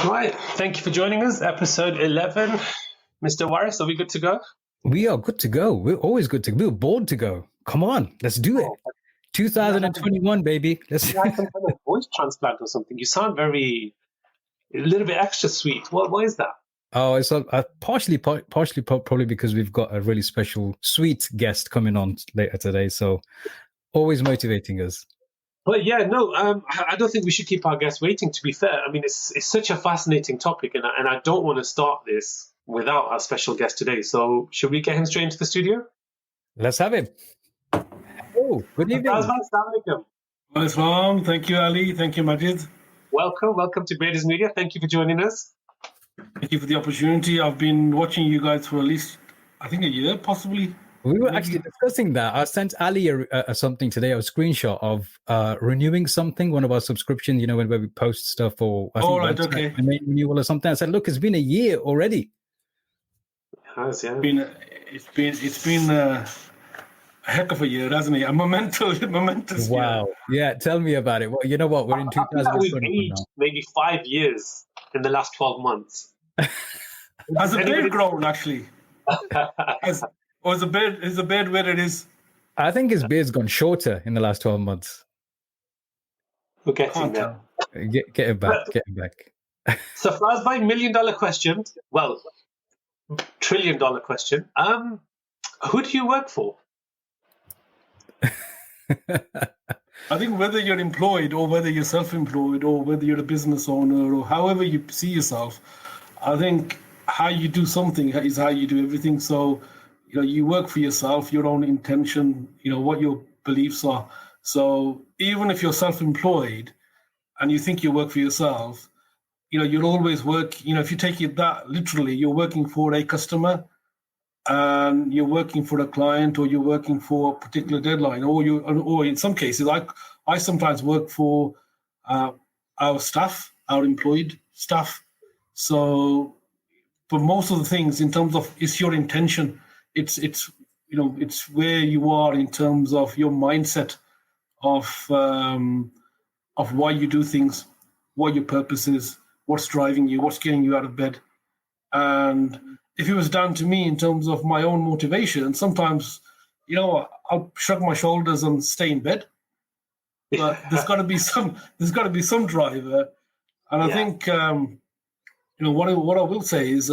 Right. Thank you for joining us. Episode 11. Mr. Waris, are we good to go? We are good to go. We're always good to go. We're bored to go. Come on, let's do it. 2021, baby. You had some kind of voice transplant or something. You sound a little bit extra sweet. What is that? Oh, it's partially probably because we've got a really special sweet guest coming on later today. So always motivating us. But yeah, no, I don't think we should keep our guests waiting, to be fair. I mean, it's such a fascinating topic, and I don't want to start this without our special guest today. So should we get him straight into the studio? Let's have him. Oh, good evening. Assalamualaikum. Thank you, Ali. Thank you, Majid. Welcome to Beardos Media. Thank you for joining us. Thank you for the opportunity. I've been watching you guys for at least, I think, a year, possibly. We were actually discussing that. I sent Ali something today, a screenshot of renewing something, one of our subscriptions, where we post stuff or okay. renewal or something. I said, look, it's been a year already. It has, yeah. It's been a heck of a year, hasn't it? A momentous wow. year. Yeah, tell me about it. Well, you know what? We're in 2020 now. Maybe 5 years in the last 12 months. Has the beard grown, actually? Or is the beard where it is? I think his beard's gone shorter in the last 12 months. We'll get him there. Get him back. Get him back. Safaraz, my $1 million question. Well, $1 trillion question. Who do you work for? I think whether you're employed or whether you're self-employed or whether you're a business owner or however you see yourself, I think how you do something is how you do everything. So, you work for yourself, your own intention, what your beliefs are. So even if you're self-employed and you think you work for yourself, you'll always work, if you take it that literally, you're working for a customer and you're working for a client or you're working for a particular deadline, or in some cases, I sometimes work for our staff, our employed staff. So, but most of the things in terms of it's your intention, it's where you are in terms of your mindset of why you do things, what your purpose is, what's driving you, what's getting you out of bed. And if it was down to me in terms of my own motivation, sometimes, I'll shrug my shoulders and stay in bed. But there's got to be some driver. And I think, what I will say is,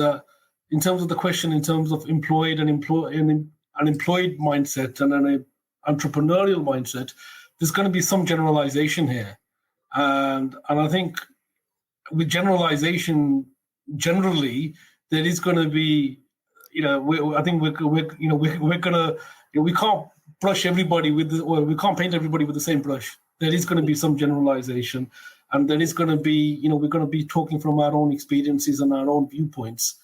in terms of the question, in terms of employed and an employed mindset and an entrepreneurial mindset, there's going to be some generalization here. And I think with generalization, generally, there is going to be, we can't brush everybody we can't paint everybody with the same brush. There is going to be some generalization, and there is going to be, we're going to be talking from our own experiences and our own viewpoints.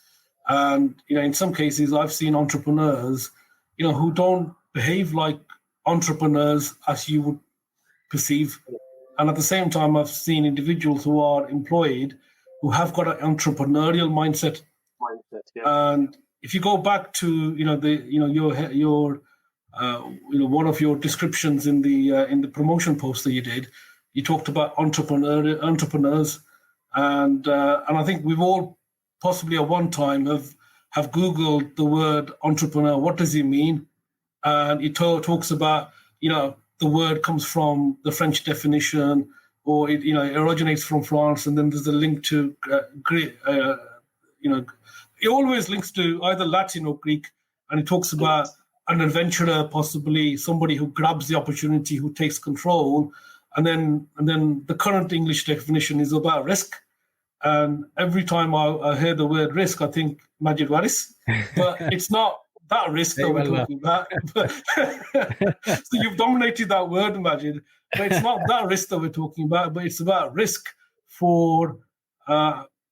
And, in some cases, I've seen entrepreneurs, who don't behave like entrepreneurs as you would perceive. And at the same time, I've seen individuals who are employed who have got an entrepreneurial mindset. And if you go back to your one of your descriptions in the promotion post that you did, you talked about entrepreneurs, and I think we've all possibly at one time have Googled the word entrepreneur. What does it mean? And it talks about the word comes from the French definition, or it originates from France, and then there's a link to Greek. It always links to either Latin or Greek, and it talks about an adventurer, possibly somebody who grabs the opportunity, who takes control, and then the current English definition is about risk. And every time I hear the word risk, I think Majid Waris, but it's not that risk that we're talking about. So you've dominated that word, Majid, but it's not that risk that we're talking about, but it's about risk for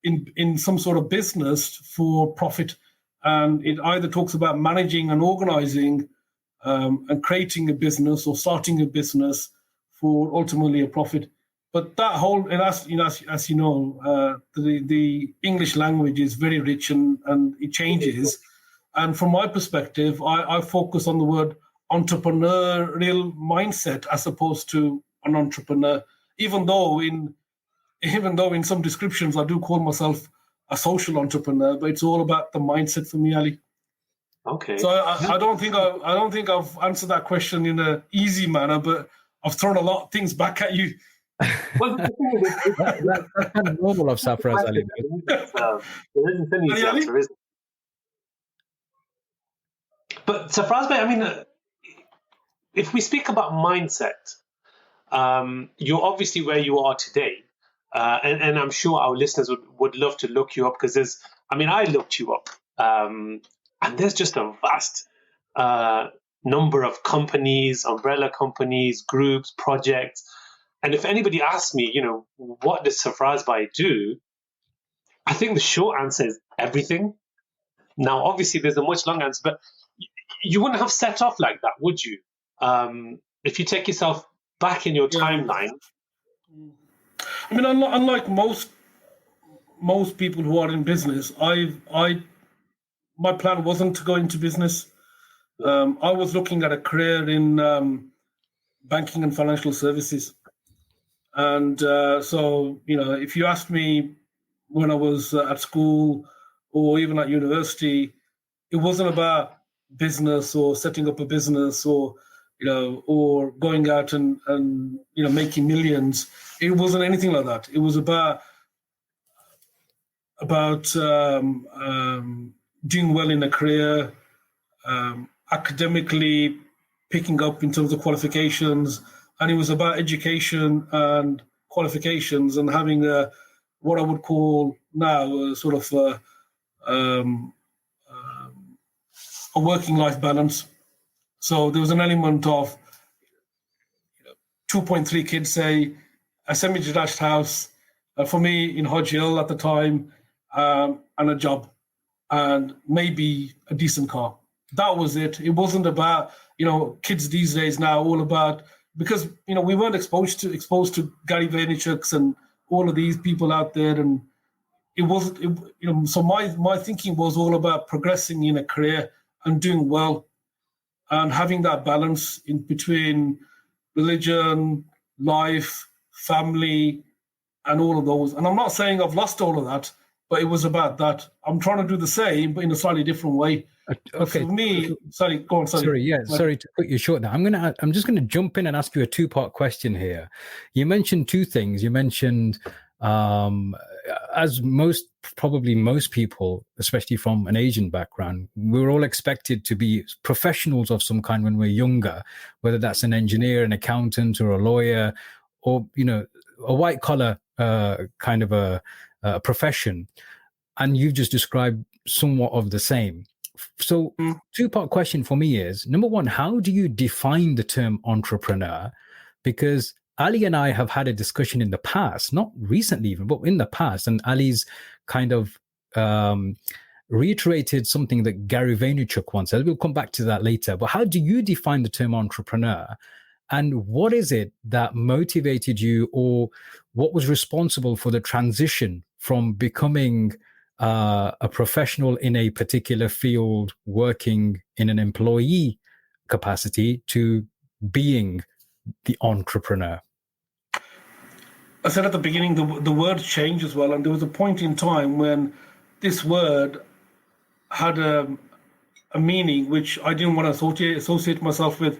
in some sort of business for profit. And it either talks about managing and organizing and creating a business or starting a business for ultimately a profit. But that whole, and as you know, the English language is very rich and it changes. And from my perspective, I focus on the word entrepreneurial mindset as opposed to an entrepreneur, even though in even though in some descriptions I do call myself a social entrepreneur, but it's all about the mindset for me, Ali. Okay. So I don't think I've answered that question in an easy manner, but I've thrown a lot of things back at you. Well, that's kind of normal of Safaraz Ali. There isn't an easy answer, is it? But Safaraz, I mean, if we speak about mindset, you're obviously where you are today. And I'm sure our listeners would love to look you up because I looked you up. And there's just a vast number of companies, umbrella companies, groups, projects. And if anybody asks me, what does Safaraz do? I think the short answer is everything. Now, obviously, there's a much longer answer, but you wouldn't have set off like that, would you? If you take yourself back in your timeline. I mean, unlike most people who are in business, my plan wasn't to go into business. I was looking at a career in banking and financial services. And so, if you asked me when I was at school or even at university, it wasn't about business or setting up a business or going out and making millions. It wasn't anything like that. It was about doing well in a career, academically picking up in terms of qualifications, and it was about education and qualifications and having what I would call now a sort of a working life balance. So there was an element of 2.3 kids, say, a semi-detached house, for me in Hodge Hill at the time, and a job, and maybe a decent car. That was it. It wasn't about, kids these days now all about, because, we weren't exposed to Gary Vaynerchuk's and all of these people out there. And it wasn't, so my thinking was all about progressing in a career and doing well and having that balance in between religion, life, family, and all of those. And I'm not saying I've lost all of that, but it was about that. I'm trying to do the same, but in a slightly different way. Okay. For me, sorry, go on. Sorry, sorry to put you short now. I'm just gonna jump in and ask you a two-part question here. You mentioned two things. You mentioned, as probably most people, especially from an Asian background, we're all expected to be professionals of some kind when we're younger, whether that's an engineer, an accountant, or a lawyer, or a white collar kind of a profession. And you've just described somewhat of the same. So two-part question for me is, number one, how do you define the term entrepreneur? Because Ali and I have had a discussion in the past, not recently even, but in the past, and Ali's kind of reiterated something that Gary Vaynerchuk once said. We'll come back to that later. But how do you define the term entrepreneur? And what is it that motivated you, or what was responsible for the transition from becoming a professional in a particular field, working in an employee capacity, to being the entrepreneur? I said at the beginning, the word changed as well. And there was a point in time when this word had a meaning which I didn't want to associate myself with.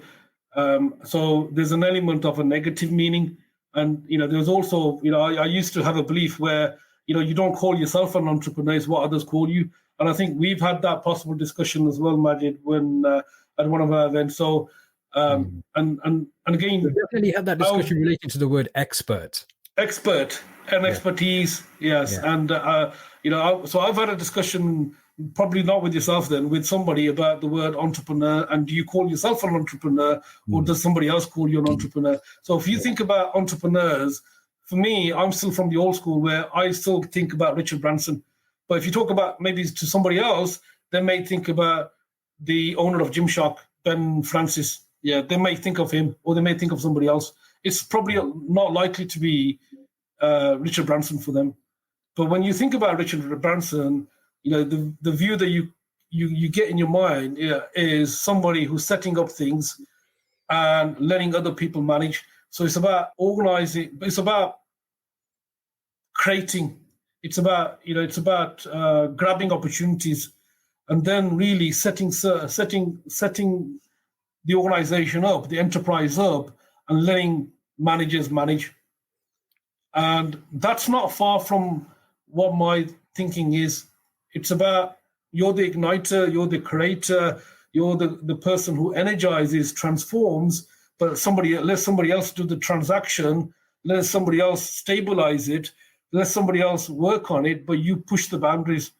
So there's an element of a negative meaning. And, there's also, I used to have a belief where, you don't call yourself an entrepreneur, it's what others call you. And I think we've had that possible discussion as well, Majid, when at one of our events. So, and again, we definitely had that discussion relating to the word expert and expertise. Yes. Yeah. And, so I've had a discussion, probably not with yourself then, with somebody about the word entrepreneur. And do you call yourself an entrepreneur, or does somebody else call you an entrepreneur? So if you think about entrepreneurs, for me, I'm still from the old school where I still think about Richard Branson. But if you talk about maybe to somebody else, they may think about the owner of Gymshark, Ben Francis. Yeah, they may think of him, or they may think of somebody else. It's probably not likely to be Richard Branson for them. But when you think about Richard Branson, the view that you get in your mind is somebody who's setting up things and letting other people manage. So it's about organizing. It's about creating. It's about grabbing opportunities, and then really setting the organization up, the enterprise up, and letting managers manage. And that's not far from what my thinking is. It's about you're the igniter, you're the creator, you're the person who energizes, transforms, but let somebody else do the transaction, let somebody else stabilize it, let somebody else work on it, but you push the boundaries.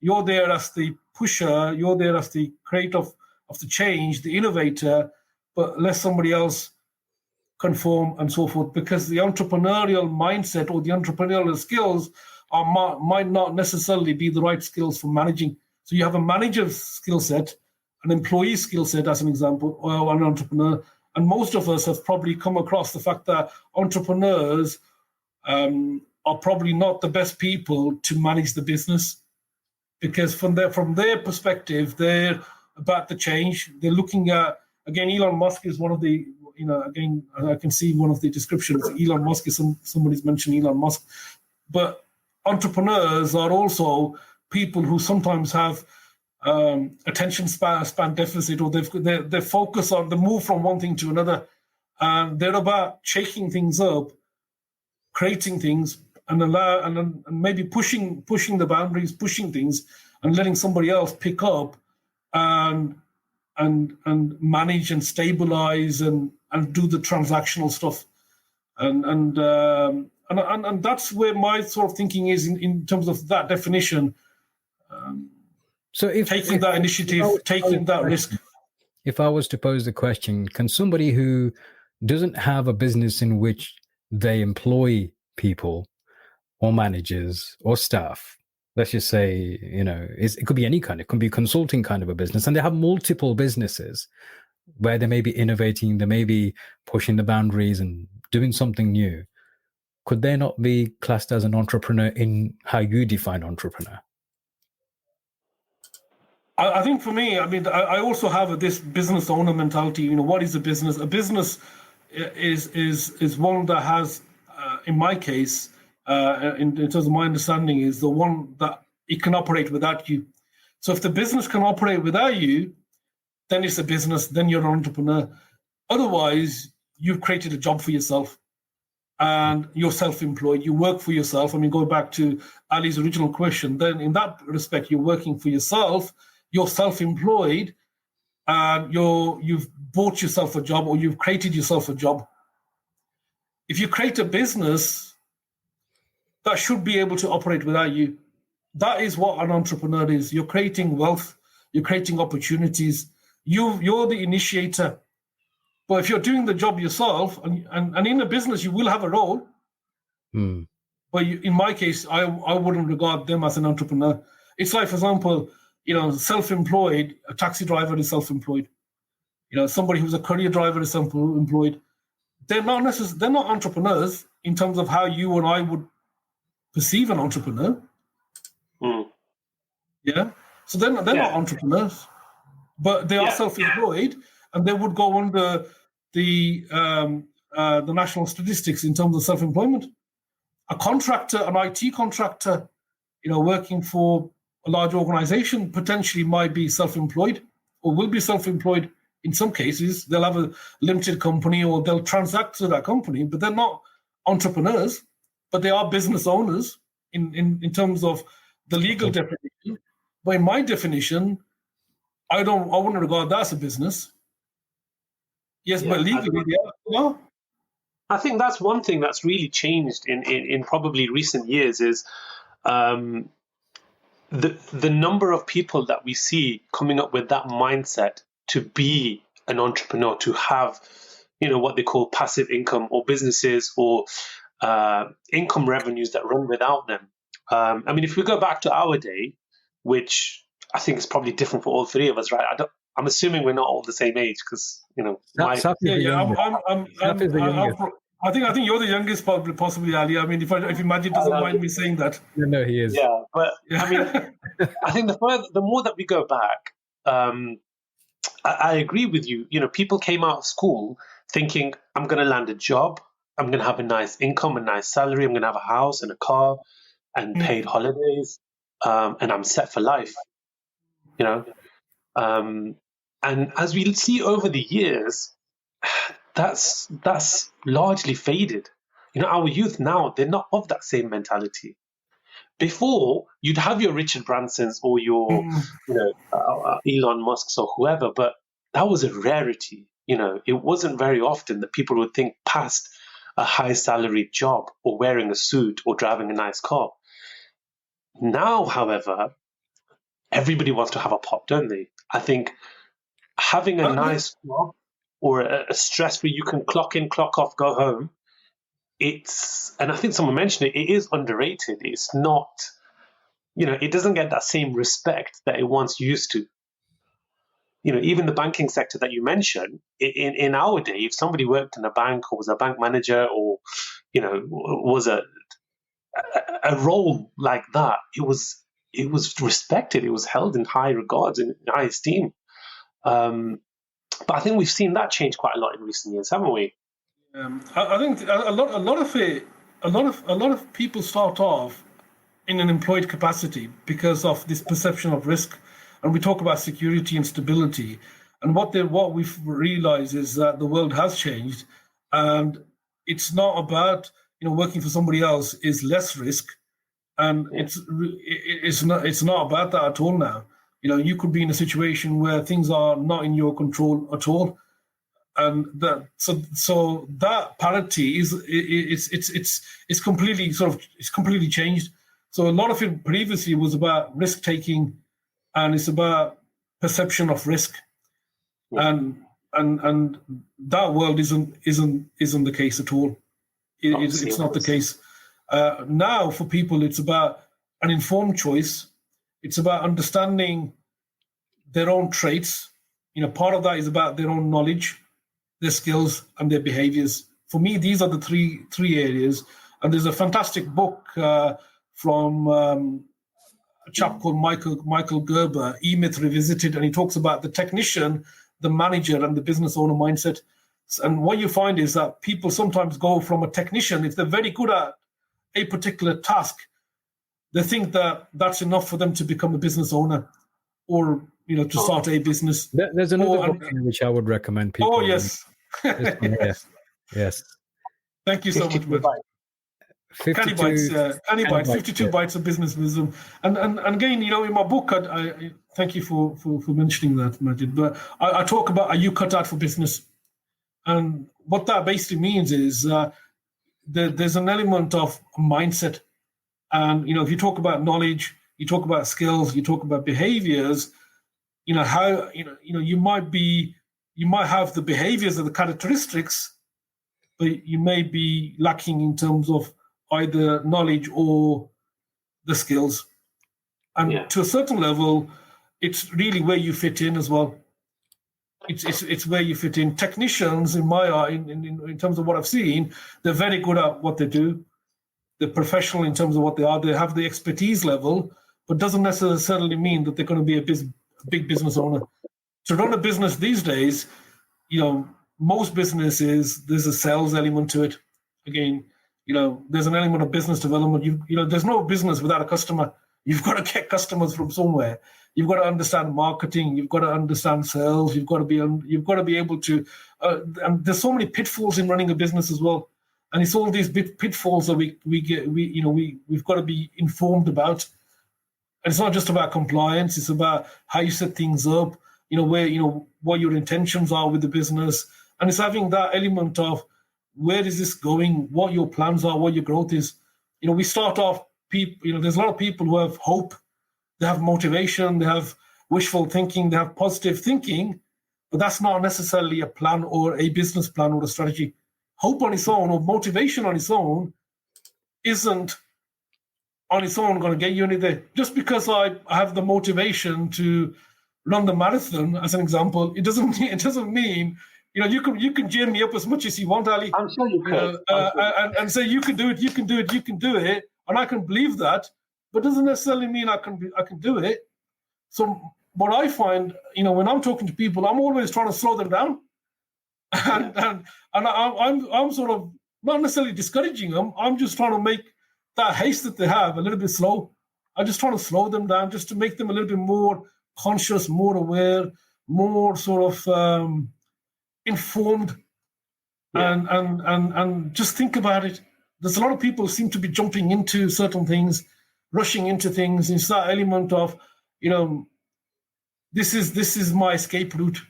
You're there as the pusher, you're there as the creator of the change, the innovator, but let somebody else conform and so forth, because the entrepreneurial mindset or the entrepreneurial skills might not necessarily be the right skills for managing. So you have a manager's skill set, an employee skill set as an example, or an entrepreneur. And most of us have probably come across the fact that entrepreneurs are probably not the best people to manage the business, because from their perspective, they're about the change. They're looking at, again, Elon Musk is one of the, again, I can see one of the descriptions. Elon Musk is somebody's mentioned Elon Musk, but entrepreneurs are also people who sometimes have attention span deficit, or they focus on the move from one thing to another, and they're about shaking things up, creating things, and maybe pushing the boundaries, pushing things, and letting somebody else pick up and manage and stabilize and do the transactional stuff, and that's where my sort of thinking is in terms of that definition. So if taking that initiative, taking that risk. If I was to pose the question, can somebody who doesn't have a business in which they employ people or managers or staff, let's just say, it could be any kind, it could be a consulting kind of a business, and they have multiple businesses where they may be innovating, they may be pushing the boundaries and doing something new. Could they not be classed as an entrepreneur in how you define entrepreneur? I think for me, I also have this business owner mentality. What is a business? A business is one that has, in my case, in terms of my understanding, is the one that it can operate without you. So if the business can operate without you, then it's a business, then you're an entrepreneur. Otherwise, you've created a job for yourself and you're self-employed, you work for yourself. Go back to Ali's original question, then in that respect, you're working for yourself, you're self-employed, and you've bought yourself a job, or you've created yourself a job. If you create a business, that should be able to operate without you. That is what an entrepreneur is. You're creating wealth, you're creating opportunities, you're the initiator. But if you're doing the job yourself, and in a business, you will have a role. But in my case, I wouldn't regard them as an entrepreneur. It's like, for example, self-employed, a taxi driver is self-employed. Somebody who's a courier driver is self-employed. They're not entrepreneurs in terms of how you and I would perceive an entrepreneur. Yeah. So they're not entrepreneurs, but they are self-employed, and they would go under the national statistics in terms of self-employment. A contractor, an IT contractor, working for a large organization, potentially might be self-employed or will be self-employed. In some cases, they'll have a limited company or they'll transact to that company, but they're not entrepreneurs, but they are business owners in terms of the legal definition. But in my definition, I wouldn't regard that as a business. Yes, but legally, yeah. I think that's one thing that's really changed in probably recent years is the number of people that we see coming up with that mindset to be an entrepreneur, to have, what they call passive income or businesses or income revenues that run without them. If we go back to our day, which I think is probably different for all three of us, right? I'm assuming we're not all the same age because, I think you're the youngest, possibly, Ali. If Majid doesn't mind me saying that. No, he is. Yeah, but I think the more that we go back, I agree with you. People came out of school thinking, I'm going to land a job, I'm going to have a nice income, a nice salary. I'm going to have a house and a car and paid holidays, and I'm set for life. You know, and as we see over the years, that's largely faded. You know, our youth now, they're not of that same mentality. Before, you'd have your Richard Bransons or your, Elon Musks or whoever, but that was a rarity. You know, it wasn't very often that people would think past a high salaried job or wearing a suit or driving a nice car. Now, however, everybody wants to have a pop, don't they? I think having a nice job or a stress where you can clock in, clock off, go home, and I think someone mentioned it is underrated. It's not, it doesn't get that same respect that it once used to. You know, even the banking sector that you mentioned, in our day, if somebody worked in a bank or was a bank manager or, was a role like that, it was respected. It was held in high regards and high esteem. But I think we've seen that change quite a lot in recent years, haven't we? I think a lot of people start off in an employed capacity because of this perception of risk, and we talk about security and stability. And what we've realized is that the world has changed, and it's not about working for somebody else is less risk, and it's not about that at all now. You could be in a situation where things are not in your control at all. And so that parity it's completely changed. So a lot of it previously was about risk taking, and it's about perception of risk, and that world isn't the case at all. It's not the case now. For people, it's about an informed choice. It's about understanding their own traits. Part of that is about their own knowledge, their skills, and their behaviors. For me, these are the three areas. And there's a fantastic book from a chap called Michael Gerber, E-Myth Revisited, and he talks about the technician, the manager, and the business owner mindset. And what you find is that people sometimes go from a technician, if they're very good at a particular task, they think that that's enough for them to become a business owner or to start a business. There's another book which I would recommend people. Oh, yes. Yes. Thank you so much. 52 bites of business wisdom. And again, in my book, I thank you for mentioning that, Majid. But I talk about, are you cut out for business? And what that basically means is there's an element of mindset. And, if you talk about knowledge, you talk about skills, you talk about behaviors, how, you might have the behaviors or the characteristics, but you may be lacking in terms of either knowledge or the skills. And to a certain level, it's really where you fit in as well. It's where you fit in. Technicians, in my eye, in terms of what I've seen, they're very good at what they do. They're professional in terms of what they are. They have the expertise level, but doesn't necessarily mean that they're going to be a big business owner. To run a business these days, most businesses, there's a sales element to it. Again, there's an element of business development. There's no business without a customer. You've got to get customers from somewhere. You've got to understand marketing. You've got to understand sales. You've got to be able to. And there's so many pitfalls in running a business as well. And it's all these pitfalls that we've got to be informed about. And it's not just about compliance. It's about how you set things up. What your intentions are with the business, and it's having that element of where is this going, what your plans are, what your growth is. We start off people. There's a lot of people who have hope, they have motivation, they have wishful thinking, they have positive thinking, but that's not necessarily a plan or a business plan or a strategy. Hope on its own or motivation on its own isn't on its own going to get you anywhere. Just because I have the motivation to run the marathon, as an example, it doesn't mean you can cheer me up as much as you want, Ali. I'm sure you can. And say you can do it, and I can believe that, but doesn't necessarily mean I can do it. So what I find, when I'm talking to people, I'm always trying to slow them down, and I'm sort of not necessarily discouraging them. I'm just trying to make that haste that they have a little bit slow. I'm just trying to slow them down, just to make them a little bit more conscious, more aware, more sort of informed, and just think about it. There's a lot of people seem to be jumping into certain things, rushing into things. It's that element of, this is my escape route.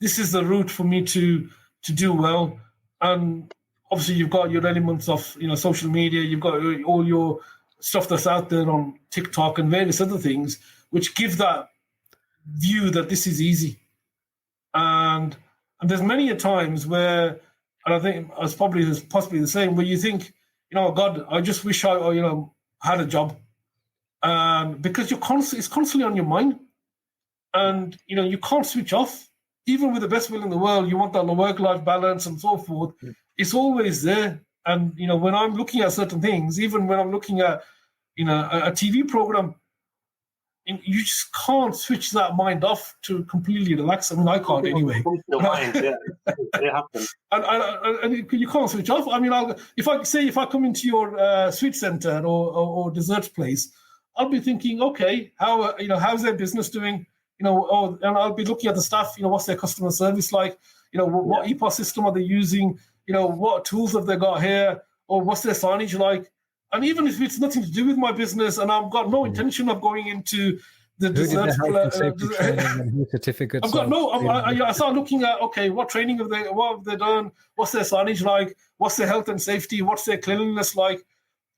This is the route for me to do well. And obviously you've got your elements of, social media, you've got all your stuff that's out there on TikTok and various other things, which give that view that this is easy. And there's many a times where, and I think it's possibly the same, where you think, God, I just wish I had a job. Because it's constantly on your mind. And, you can't switch off. Even with the best will in the world, you want that work-life balance and so forth. It's always there. And, when I'm looking at certain things, even when I'm looking at, a TV program, you just can't switch that mind off to completely relax. I mean, I can't anyway. It happens. And you can't switch off. I mean, if I come into your sweet center or dessert place, I'll be thinking, okay, how's their business doing? And I'll be looking at the staff. What's their customer service like? What EPOS system are they using? What tools have they got here? Or what's their signage like? And even if it's nothing to do with my business, and I've got no intention of going into the dessert certificates. I've got I start looking at, okay, what have they done? What's their signage like? What's their health and safety? What's their cleanliness like?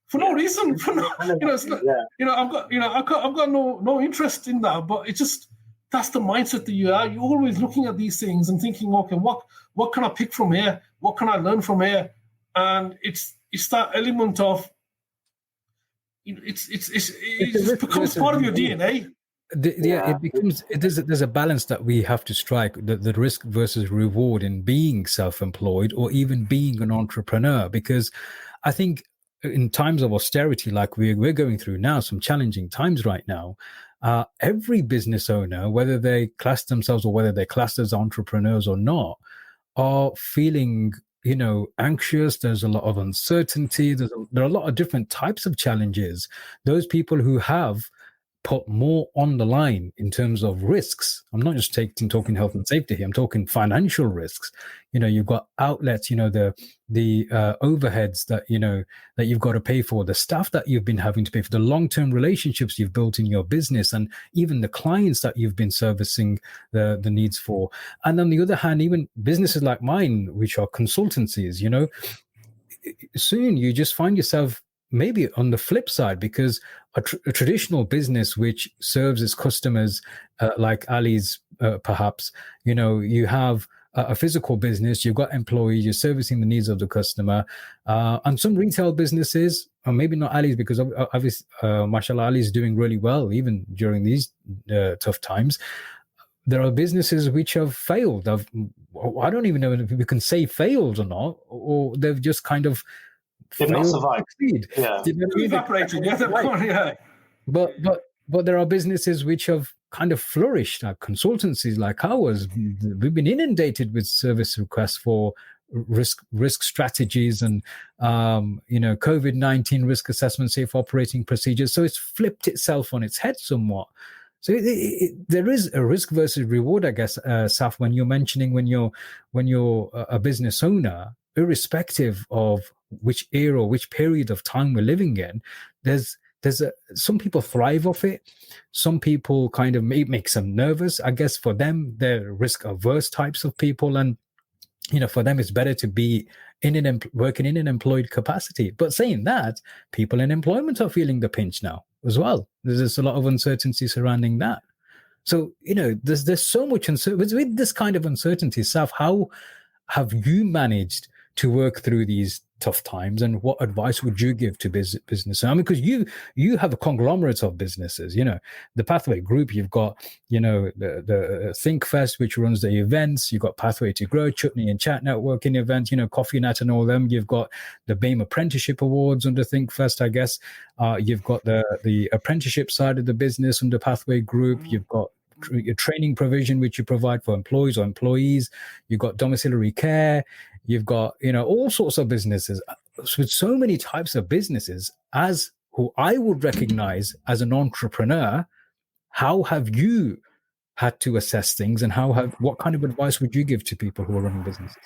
For no reason. I've got no interest in that. But it's just, that's the mindset that you are. You're always looking at these things and thinking, okay, what can I pick from here? What can I learn from here? And it's that element of, it becomes part of your DNA. There's a balance that we have to strike, the risk versus reward in being self-employed or even being an entrepreneur. Because I think in times of austerity, like we're going through now, some challenging times right now, every business owner, whether they class themselves or whether they're classed as entrepreneurs or not, are feeling anxious. There's a lot of uncertainty. There are a lot of different types of challenges. Those people who have put more on the line in terms of risks. I'm not just talking health and safety here. I'm talking financial risks. You've got outlets, the overheads that you've got to pay for, the staff that you've been having to pay for, the long-term relationships you've built in your business, and even the clients that you've been servicing the needs for. And on the other hand, even businesses like mine, which are consultancies, soon you just find yourself maybe on the flip side, because a traditional business which serves its customers, like Ali's, perhaps, you have a physical business, you've got employees, you're servicing the needs of the customer, and some retail businesses, or maybe not Ali's, because obviously, mashallah, Ali is doing really well even during these tough times. There are businesses which have failed. I don't even know if we can say failed or not, or they've just kind of they've not survived. Yeah. Evaporated. Yeah. But there are businesses which have kind of flourished, like consultancies like ours. We've been inundated with service requests for risk strategies and COVID-19 risk assessment, safe operating procedures. So it's flipped itself on its head somewhat. So there is a risk versus reward, I guess, Saf, when you're mentioning when you're a business owner, irrespective of which era or which period of time we're living in, there's some people thrive off it. Some people kind of makes them nervous. I guess for them, they're risk averse types of people, and for them it's better to be working in an employed capacity. But saying that, people in employment are feeling the pinch now as well. There's a lot of uncertainty surrounding that. So there's so much uncertainty with this kind of uncertainty. Saf, how have you managed to work through these tough times, and what advice would you give to business? I mean, because you have a conglomerate of businesses. The Pathway Group, you've got the Think Fest, which runs the events. You've got Pathway to Grow, Chutney and Chat networking events. Coffee Nut and all them. You've got the BAME Apprenticeship Awards under Think Fest, I guess. You've got the apprenticeship side of the business under Pathway Group. You've got your training provision, which you provide for employees or employees. You've got domiciliary care. You've got, all sorts of businesses with so many types of businesses. As who I would recognize as an entrepreneur, how have you had to assess things, and what kind of advice would you give to people who are running businesses?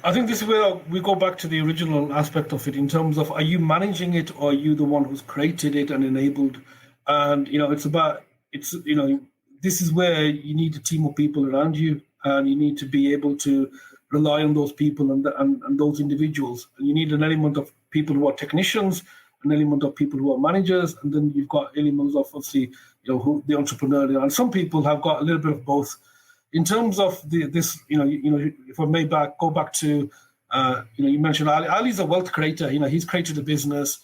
I think this is where we go back to the original aspect of it in terms of, are you managing it, or are you the one who's created it and enabled? And, this is where you need a team of people around you, and you need to be able to rely on those people and those individuals. And you need an element of people who are technicians, an element of people who are managers, and then you've got elements of, obviously, the entrepreneur. And some people have got a little bit of both. In terms of this, if I may go back to, you mentioned Ali. Ali's a wealth creator. He's created a business.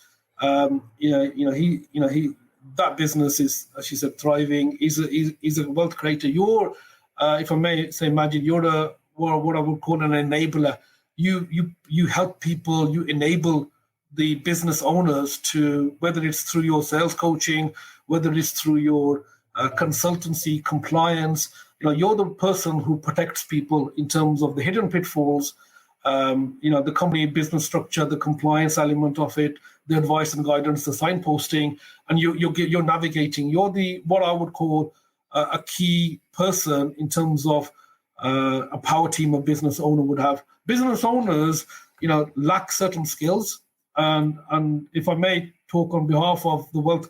That business is, as she said, thriving. He's a wealth creator. You're, if I may say, Majid, you're what I would call an enabler. You help people. You enable the business owners to, whether it's through your sales coaching, whether it's through your consultancy, compliance. You're the person who protects people in terms of the hidden pitfalls, the company business structure, the compliance element of it, the advice and guidance, the signposting, and you're navigating. You're what I would call a key person in terms of a power team a business owner would have. Business owners, lack certain skills, and if I may talk on behalf of the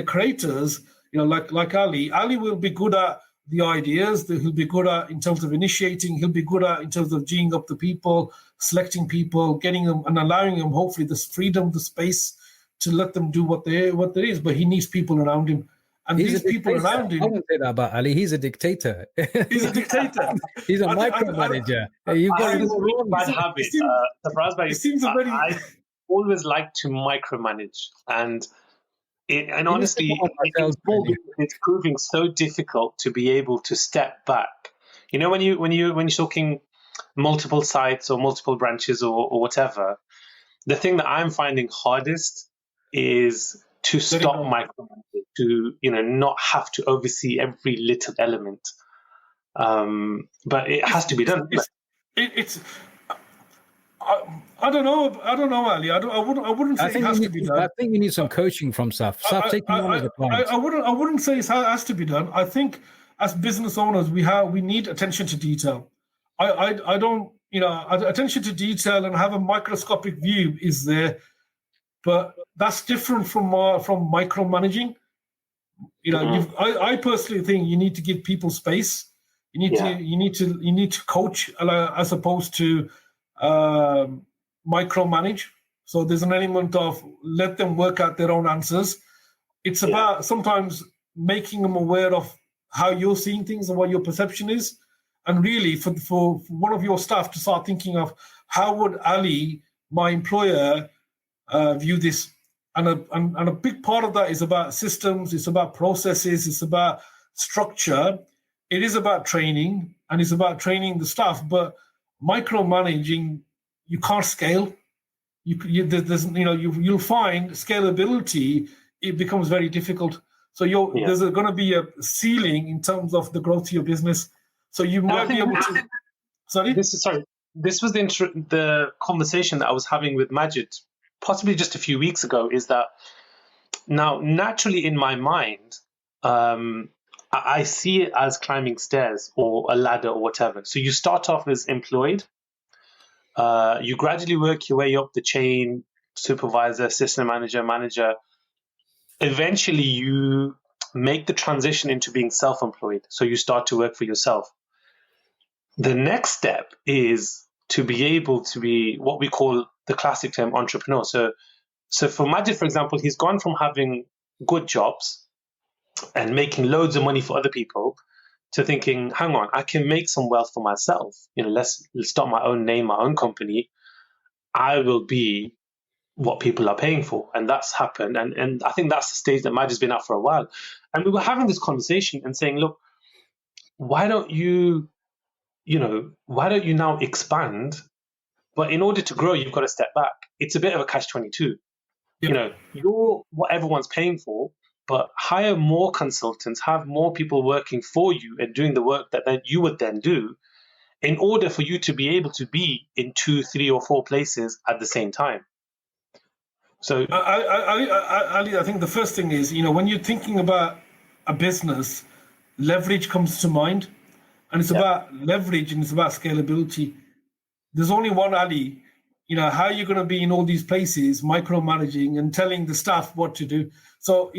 creators, like Ali will be good at the ideas, that he'll be good at in terms of initiating, he'll be good at in terms of geeing up the people, selecting people, getting them and allowing them, hopefully, the freedom, the space to let them do what there is. But he needs people around him. And these people around him. I wouldn't say that about Ali. He's a dictator. He's a dictator. He's a micromanager. You've got a really bad habit. I always like to micromanage. And honestly, it's proving so difficult to be able to step back. When you're talking multiple sites or multiple branches or whatever, the thing that I'm finding hardest is to stop micromanaging, to not have to oversee every little element. But it has to be done. I don't know, Ali. I wouldn't say it has to be done. I think you need some coaching from Saf. Saf, take me on as a client. I wouldn't say it has to be done. I think as business owners, we need attention to detail. I don't, attention to detail and have a microscopic view is there, but that's different from micromanaging. I personally think you need to give people space. You need to coach as opposed to micromanage. So there's an element of let them work out their own answers. It's about sometimes making them aware of how you're seeing things and what your perception is. And really for one of your staff to start thinking of how would Ali, my employer, view this. And a big part of that is about systems, it's about processes, it's about structure. It is about training, and it's about training the staff, but micromanaging, you can't scale. You'll find scalability, it becomes very difficult. So there's going to be a ceiling in terms of the growth of your business. So you might be able to. Sorry. This was the conversation that I was having with Majid, possibly just a few weeks ago. Is that now naturally in my mind, I see it as climbing stairs or a ladder or whatever. So you start off as employed. You gradually work your way up the chain, supervisor, assistant manager. Eventually, you make the transition into being self-employed. So you start to work for yourself. The next step is to be able to be what we call the classic term entrepreneur. So for Majid, for example, he's gone from having good jobs and making loads of money for other people to thinking, hang on, I can make some wealth for myself. Let's start my own name, my own company. I will be what people are paying for. And that's happened. And I think that's the stage that Majid's been at for a while. And we were having this conversation and saying, look, why don't you now expand? But in order to grow, you've got to step back. It's a bit of a catch-22. Yep. You're what everyone's paying for, but hire more consultants, have more people working for you and doing the work that you would then do. in order for you to be able to be in 2, 3, or 4 places at the same time. So, Ali, I think the first thing is, when you're thinking about a business, leverage comes to mind, and it's about leverage and it's about scalability. There's only one Ali. How are you going to be in all these places, micromanaging and telling the staff what to do? So,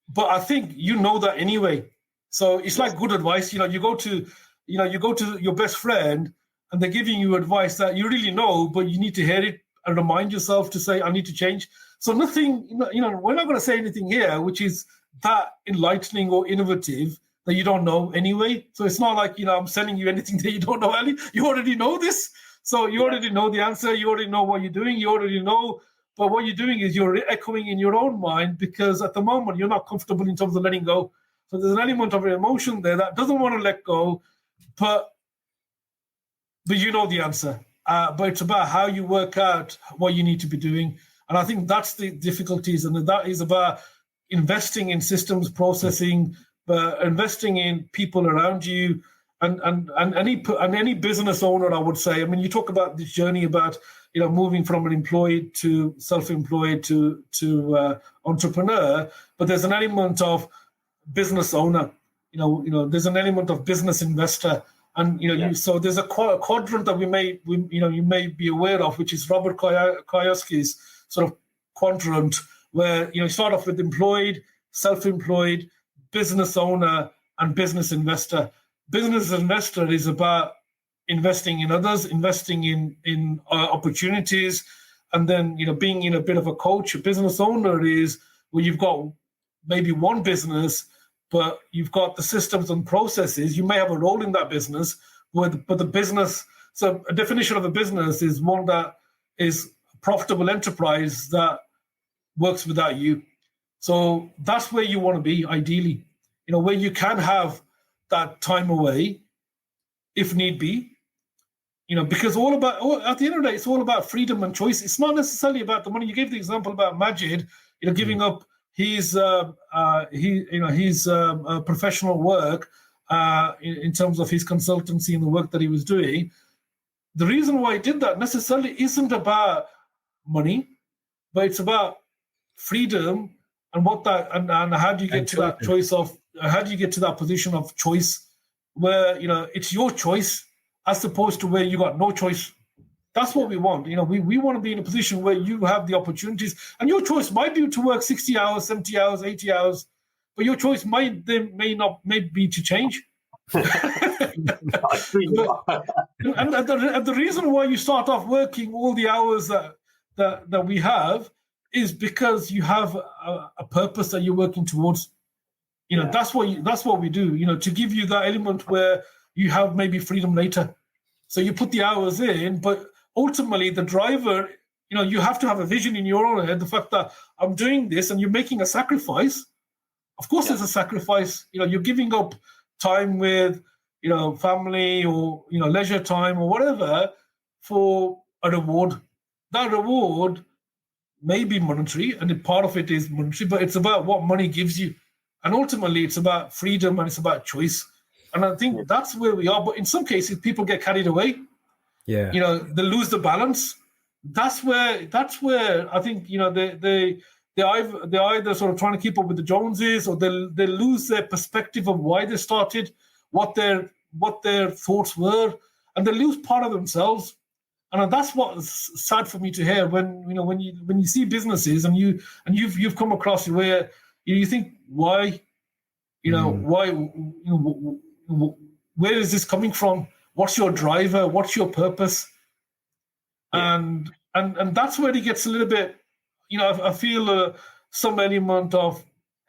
but I think that anyway. So it's like good advice. You go to your best friend and they're giving you advice that you really know, but you need to hear it and remind yourself to say, I need to change. So nothing, we're not going to say anything here which is that enlightening or innovative that you don't know anyway. So it's not like, I'm selling you anything that you don't know, Ali. You already know this. So you already know the answer. You already know what you're doing. You already know. But what you're doing is you're echoing in your own mind because at the moment you're not comfortable in terms of letting go. So there's an element of emotion there that doesn't want to let go, but you know the answer. But it's about how you work out what you need to be doing. And I think that's the difficulties. And that is about investing in systems, processing, investing in people around you. And any business owner, I would say, you talk about this journey about, moving from an employed to self-employed to entrepreneur, but there's an element of business owner, there's an element of business investor. And, so there's a quadrant that you may be aware of, which is Robert Kiyoski's sort of quadrant, where, you start off with employed, self-employed, business owner, and business investor. Business investor is about investing in others, investing in opportunities, and then being in a bit of a coach. A business owner is where you've got maybe one business, but you've got the systems and processes. You may have a role in that business, but the business. So a definition of a business is one that is a profitable enterprise that works without you. So that's where you want to be, ideally. Where you can have that time away, if need be, because at the end of the day, it's all about freedom and choice. It's not necessarily about the money. You gave the example about Majid, giving up his professional work in terms of his consultancy and the work that he was doing. The reason why he did that necessarily isn't about money, but it's about freedom and and how do you get to that choice of. How do you get to that position of choice where, it's your choice as opposed to where you got no choice? That's what we want. We want to be in a position where you have the opportunities, and your choice might be to work 60 hours, 70 hours, 80 hours, but your choice may be to change. And the reason why you start off working all the hours that we have is because you have a purpose that you're working towards. That's what we do, to give you that element where you have maybe freedom later. So you put the hours in, but ultimately the driver, you have to have a vision in your own head, the fact that I'm doing this and you're making a sacrifice. Of course, there's a sacrifice. You're giving up time with, family or, leisure time or whatever for a reward. That reward may be monetary, and part of it is monetary, but it's about what money gives you. And ultimately, it's about freedom and it's about choice. And I think that's where we are. But in some cases, people get carried away. Yeah. They lose the balance. That's where I think, they're either sort of trying to keep up with the Joneses, or they lose their perspective of why they started, what their thoughts were, and they lose part of themselves. And that's what's sad for me to hear when you see businesses and you've come across where you think, why, why, where is this coming from? What's your driver? What's your purpose? And that's where it gets a little bit, I feel some element of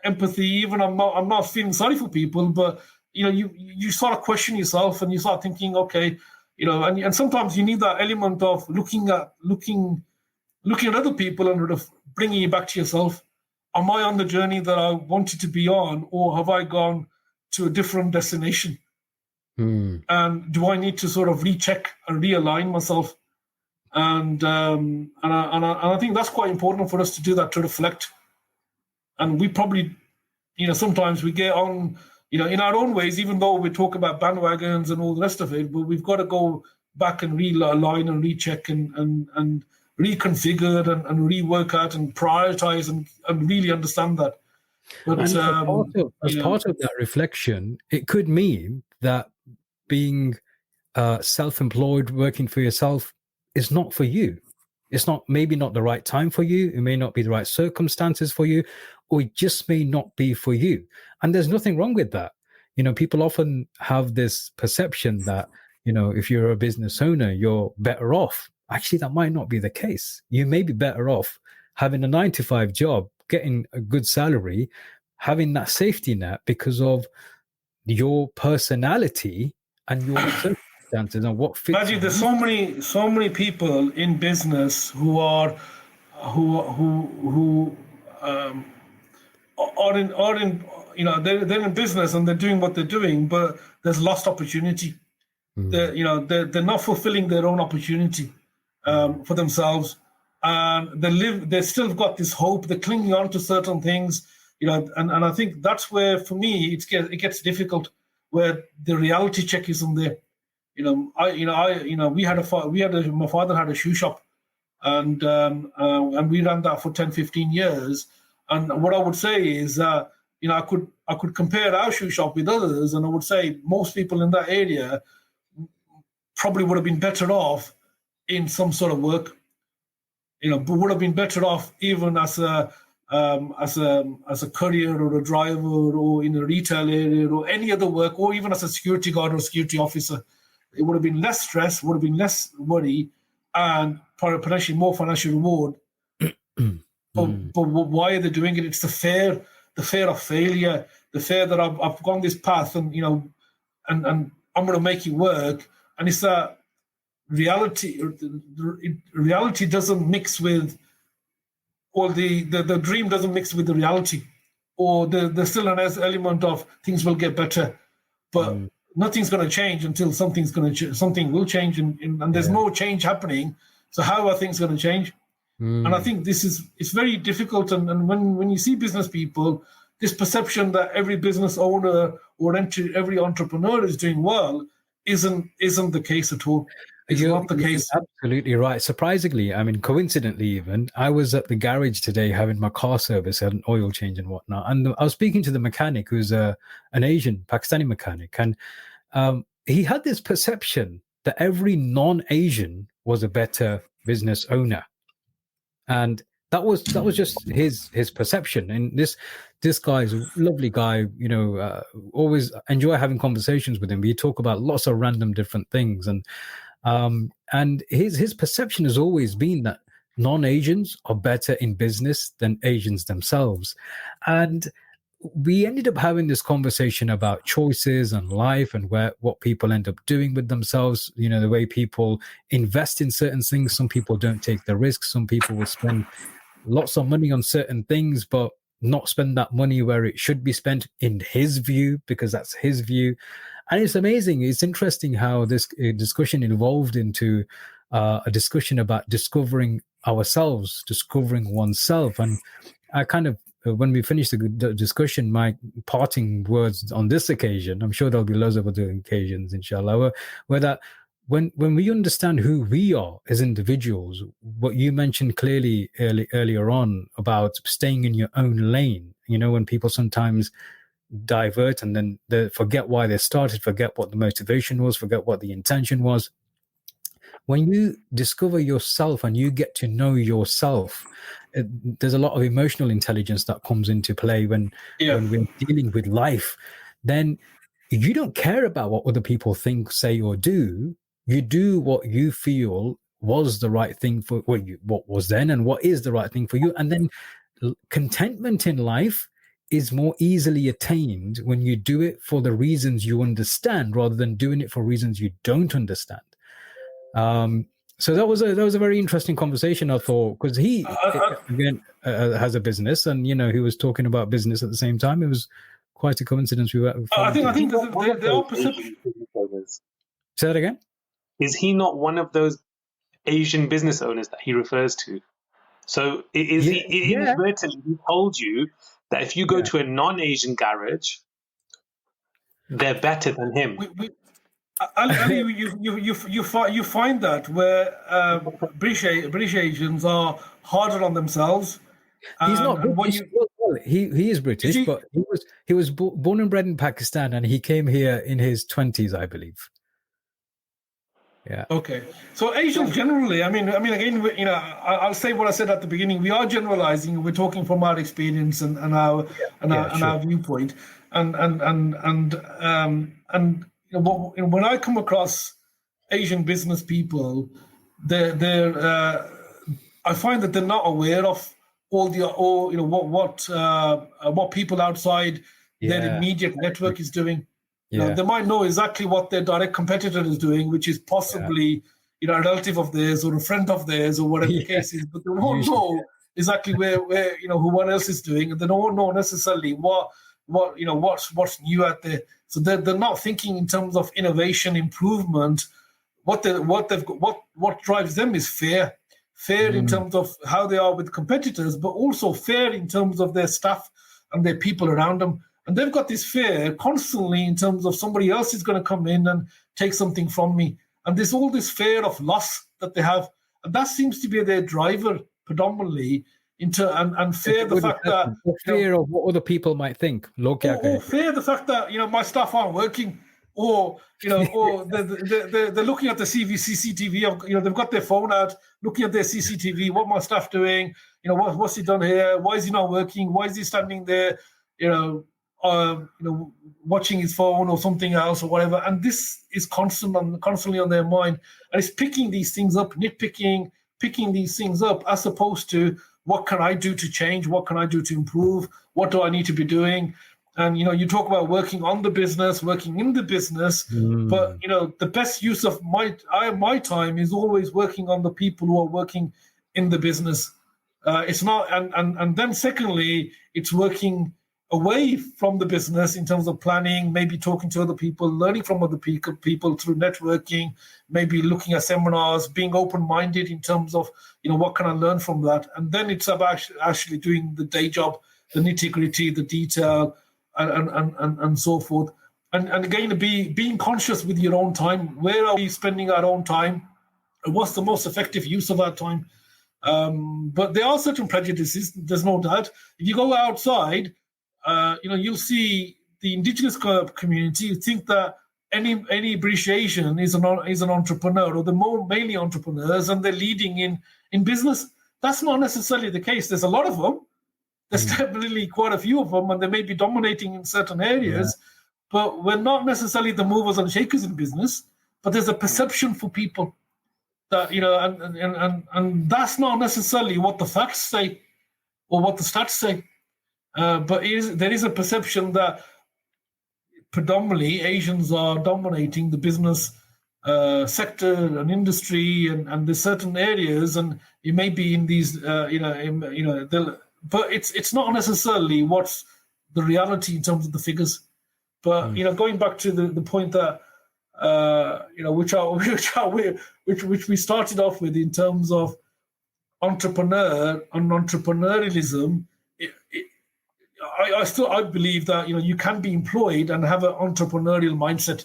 empathy. Even I'm not feeling sorry for people, but you sort of question yourself and you start thinking, okay, and sometimes you need that element of looking at other people and bringing you back to yourself. Am I on the journey that I wanted to be on, or have I gone to a different destination? And do I need to sort of recheck and realign myself? And I think that's quite important for us to do that, to reflect. And we probably, sometimes we get on in our own ways, even though we talk about bandwagons and all the rest of it, but we've got to go back and realign and recheck and reconfigure and rework out and prioritize and really understand that. But as part of that reflection, it could mean that being self-employed, working for yourself, is not for you. It's maybe not the right time for you. It may not be the right circumstances for you, or it just may not be for you. And there's nothing wrong with that. People often have this perception that, if you're a business owner, you're better off. Actually, that might not be the case. You may be better off having a 9-to-5 job, getting a good salary, having that safety net because of your personality and your circumstances and what fits. Majid, there's so many people in business who are in they're in business and they're doing what they're doing, but there's lost opportunity. They're not fulfilling their own opportunity for themselves, and they still got this hope. They're clinging on to certain things, and I think that's where, for me, it gets difficult, where the reality check isn't there. My father had a shoe shop, and we ran that for 10, 15 years. And what I would say is that, I could compare our shoe shop with others, and I would say most people in that area probably would have been better off in some sort of work, but would have been better off even as a courier or a driver or in a retail area or any other work, or even as a security guard or security officer. It would have been less stress, would have been less worry, and potentially more financial reward. But why are they doing it? It's the fear of failure, the fear that I've gone this path and I'm going to make it work. And it's that reality doesn't mix with, or the dream doesn't mix with the reality, or there's still an element of things will get better, but nothing's going to change until something will change, and there's no change happening. So how are things going to change? And I think it's very difficult. And when you see business people, this perception that every business owner or every entrepreneur is doing well isn't the case at all. It's not the case. Absolutely right. Surprisingly, coincidentally even, I was at the garage today having my car service, had an oil change and whatnot. And I was speaking to the mechanic, who's an Asian, Pakistani mechanic. And he had this perception that every non-Asian was a better business owner. And that was just his perception. And this guy is a lovely guy, always enjoy having conversations with him. We talk about lots of random different things. And his perception has always been that non-Asians are better in business than Asians themselves. And we ended up having this conversation about choices and life and what people end up doing with themselves, the way people invest in certain things. Some people don't take the risks. Some people will spend lots of money on certain things, but not spend that money where it should be spent in his view, because that's his view. And it's amazing. It's interesting how this discussion evolved into a discussion about discovering ourselves, discovering oneself. And I kind of, when we finish the discussion, my parting words on this occasion, I'm sure there'll be loads of other occasions, inshallah, where that when we understand who we are as individuals, what you mentioned clearly earlier on about staying in your own lane, when people sometimes divert and then they forget why they started, forget what the motivation was, forget what the intention was. When you discover yourself and you get to know yourself, there's a lot of emotional intelligence that comes into play when we're dealing with life. Then you don't care about what other people think, say, or do. You do what you feel was the right thing for what was then and what is the right thing for you. And then contentment in life is more easily attained when you do it for the reasons you understand rather than doing it for reasons you don't understand. So that was a very interesting conversation, I thought, because he again has a business, and he was talking about business at the same time. It was quite a coincidence. I think the opposite. Say that again. Is he not one of those Asian business owners that he refers to? So inadvertently he told you that if you go to a non-Asian garage, they're better than him. Ali, you find that where British Asians are harder on themselves. He's not British. He is British, but he was born and bred in Pakistan, and he came here in his 20s, I believe. Yeah. Okay. So Asians generally, I mean, again, I'll say what I said at the beginning. We are generalizing. We're talking from our experience and our viewpoint, and when I come across Asian business people, I find that they're not aware of what people outside their immediate network is doing. They might know exactly what their direct competitor is doing, which is possibly a relative of theirs or a friend of theirs or whatever the case is, but they don't know exactly where who one else is doing, and they don't know necessarily what's new out there. So they're not thinking in terms of innovation, improvement. What drives them is fear in terms of how they are with competitors, but also fear in terms of their staff and their people around them. And they've got this fear constantly in terms of somebody else is going to come in and take something from me. And there's all this fear of loss that they have. And that seems to be their driver predominantly and fear the fact that... Fear of what other people might think. Or fear the fact that, my staff aren't working. Or they're looking at the CCTV. They've got their phone out, looking at their CCTV. What my staff doing? What's he done here? Why is he not working? Why is he standing there? Watching his phone or something else or whatever. And this is constantly on their mind. And it's picking these things up, picking these things up, as opposed to what can I do to change? What can I do to improve? What do I need to be doing? And, you talk about working on the business, working in the business, but, the best use of my time is always working on the people who are working in the business. It's not, and then secondly, it's working away from the business in terms of planning, maybe talking to other people, learning from other people through networking, maybe looking at seminars, being open-minded in terms of, what can I learn from that? And then it's about actually doing the day job, the nitty-gritty, the detail, and so forth. And again, being conscious with your own time. Where are we spending our own time? And what's the most effective use of our time? But there are certain prejudices, there's no doubt. If you go outside, you'll see the indigenous community think that any British Asian is an entrepreneur, or they're mainly entrepreneurs, and they're leading in business. That's not necessarily the case. There's a lot of them. There's definitely quite a few of them, and they may be dominating in certain areas, but we're not necessarily the movers and shakers in business. But there's a perception for people that, and that's not necessarily what the facts say or what the stats say. But there is a perception that predominantly Asians are dominating the business sector and industry, and there's certain areas, and it may be in these, but it's not necessarily what's the reality in terms of the figures. But going back to the point that which we started off with in terms of entrepreneurialism. I believe that you can be employed and have an entrepreneurial mindset.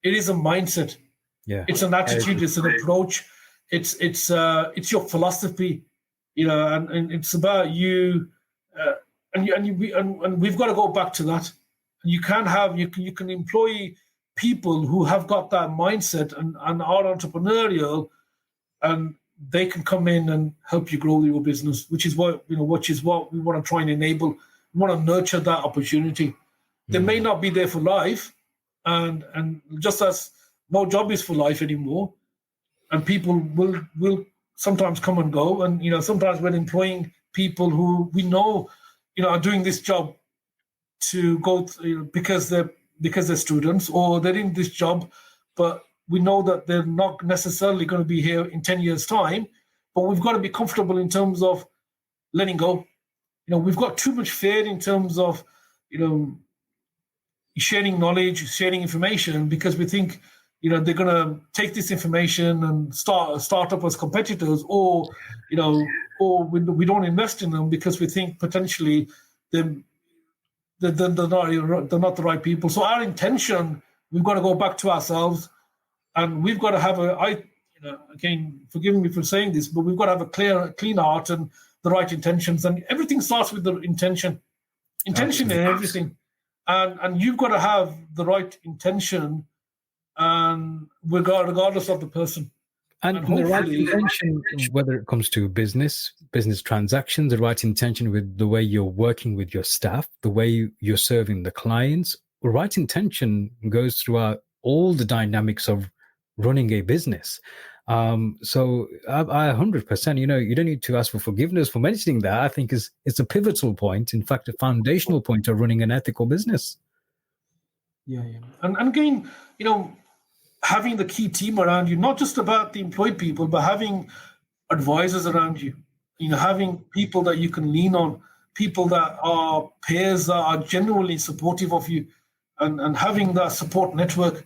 It is a mindset. Yeah, it's an attitude. It's an approach. It's your philosophy. And it's about you. And we've got to go back to that. You can employ people who have got that mindset and are entrepreneurial, and they can come in and help you grow your business, which is what we want to try and enable. We want to nurture that opportunity. They may not be there for life, and just as no job is for life anymore, and people will sometimes come and go, and sometimes we're employing people who we know are doing this job to go because they're students, or they're in this job, but we know that they're not necessarily going to be here in 10 years' time. But we've got to be comfortable in terms of letting go. We've got too much fear in terms of, sharing knowledge, sharing information, because we think, they're going to take this information and start up as competitors, or we don't invest in them because we think potentially they're not the right people. So our intention, we've got to go back to ourselves, and we've got to have again, forgive me for saying this, but we've got to have a clean heart and the right intentions, and everything starts with the intention. Intention in everything, and you've got to have the right intention, and regardless of the person. And the right intention, whether it comes to business transactions, the right intention with the way you're working with your staff, the way you're serving the clients, the right intention goes throughout all the dynamics of running a business. So I 100%, you don't need to ask for forgiveness for mentioning that. I think it's a pivotal point, in fact, a foundational point of running an ethical business. Yeah. And again, having the key team around you, not just about the employed people, but having advisors around you, having people that you can lean on, people that are peers that are genuinely supportive of you, and having that support network,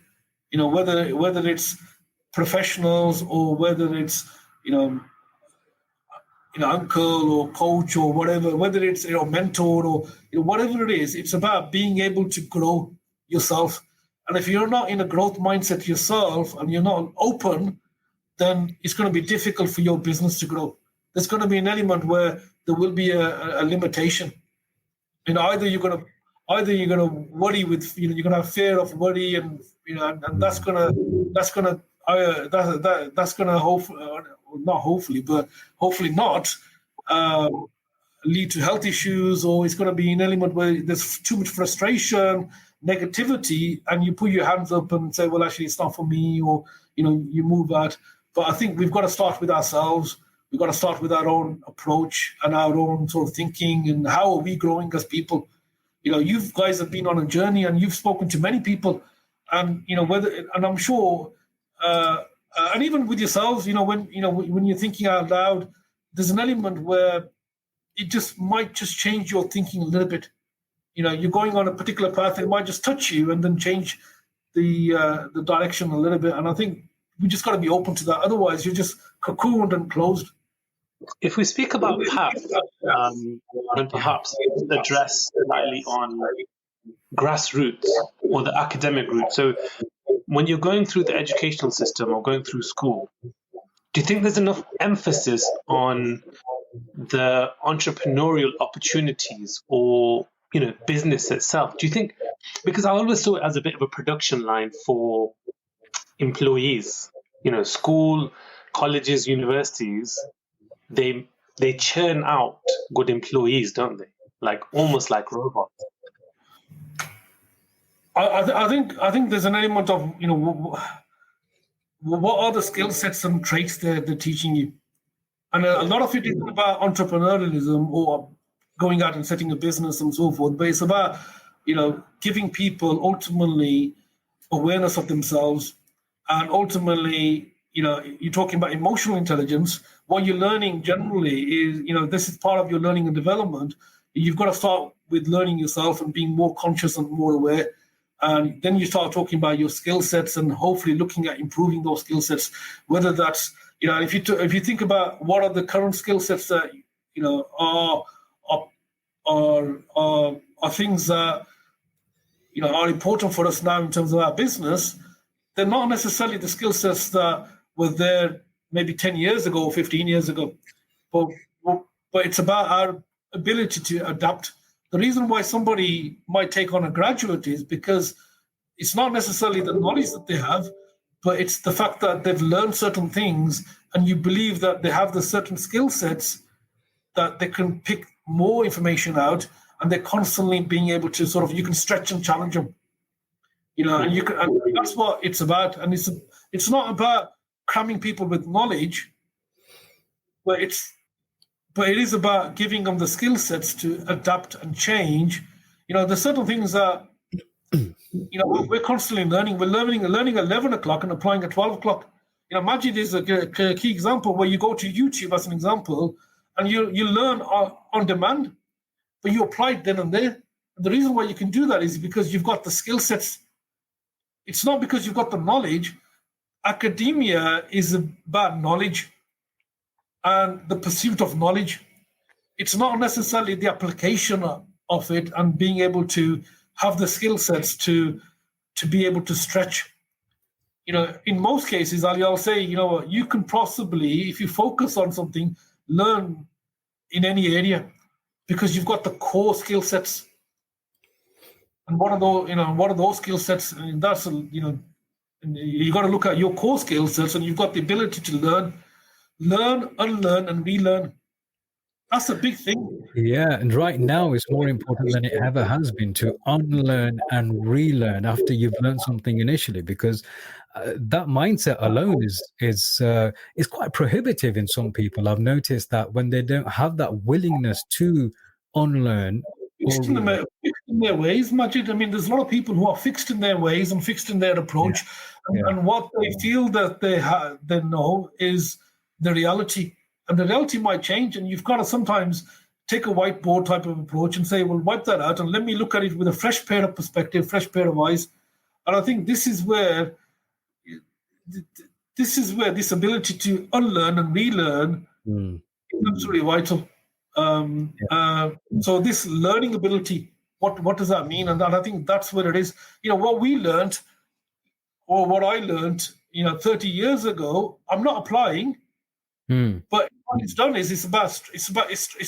whether it's professionals or whether it's, uncle or coach or whatever, whether it's, mentor or whatever it is, it's about being able to grow yourself. And if you're not in a growth mindset yourself and you're not open, then it's going to be difficult for your business to grow. There's going to be an element where there will be a limitation. Either you're going to worry with, you're going to have fear of worry, and and that's going to hopefully not lead to health issues, or it's going to be an element where there's too much frustration, negativity, and you put your hands up and say, well, actually, it's not for me, or, you move out. But I think we've got to start with ourselves. We've got to start with our own approach and our own sort of thinking, and how are we growing as people? You guys have been on a journey, and you've spoken to many people, and, and I'm sure, and even with yourselves, when you're thinking out loud, there's an element where it might change your thinking a little bit. You're going on a particular path, it might just touch you and then change the direction a little bit. And I think we just got to be open to that. Otherwise, you're just cocooned and closed. If we speak about path, and perhaps address slightly on grassroots or the academic route. So when you're going through the educational system or going through school, do you think there's enough emphasis on the entrepreneurial opportunities or business itself? Do you think, because I always saw it as a bit of a production line for employees, school, colleges, universities, they churn out good employees, don't they? Almost like robots. I think there's an element of, what are the skill sets and traits they're teaching you? And a lot of it isn't about entrepreneurialism or going out and setting a business and so forth, but it's about, giving people ultimately awareness of themselves, and ultimately, you're talking about emotional intelligence. What you're learning generally is, this is part of your learning and development. You've got to start with learning yourself and being more conscious and more aware. And then you start talking about your skill sets and hopefully looking at improving those skill sets, whether that's, if you think about what are the current skill sets that, are things that, are important for us now in terms of our business, they're not necessarily the skill sets that were there maybe 10 years ago or 15 years ago. But it's about our ability to adapt. The reason why somebody might take on a graduate is because it's not necessarily the knowledge that they have, but it's the fact that they've learned certain things, and you believe that they have the certain skill sets that they can pick more information out, and they're constantly being able to you can stretch and challenge them. And that's what it's about. And it's not about cramming people with knowledge, but it is about giving them the skill sets to adapt and change. There's certain things that, we're constantly learning. We're learning at 11 o'clock and applying at 12 o'clock. Majid is a key example where you go to YouTube as an example, and you learn on demand, but you apply it then and there. And the reason why you can do that is because you've got the skill sets. It's not because you've got the knowledge. Academia is about knowledge and the pursuit of knowledge. It's not necessarily the application of it and being able to have the skill sets to be able to stretch. In most cases, Ali, I'll say, you can possibly, if you focus on something, learn in any area because you've got the core skill sets. And what are those skill sets? And that's, you got to look at your core skill sets, and you've got the ability to learn, unlearn, and relearn. That's a big thing. Yeah, and right now it's more important than it ever has been to unlearn and relearn after you've learned something initially, because that mindset alone is quite prohibitive in some people. I've noticed that when they don't have that willingness to unlearn. Fixed in their ways, Majid. I mean, there's a lot of people who are fixed in their ways and fixed in their approach, and what they feel that they know is the reality. And the reality might change, and you've got to sometimes take a whiteboard type of approach and say, well, wipe that out and let me look at it with a fresh pair of perspective, fresh pair of eyes. And I think this is where this ability to unlearn and relearn is absolutely vital. So this learning ability, what does that mean? And I think that's where it is. What we learned, or what I learned, 30 years ago, I'm not applying. But what it's done is it's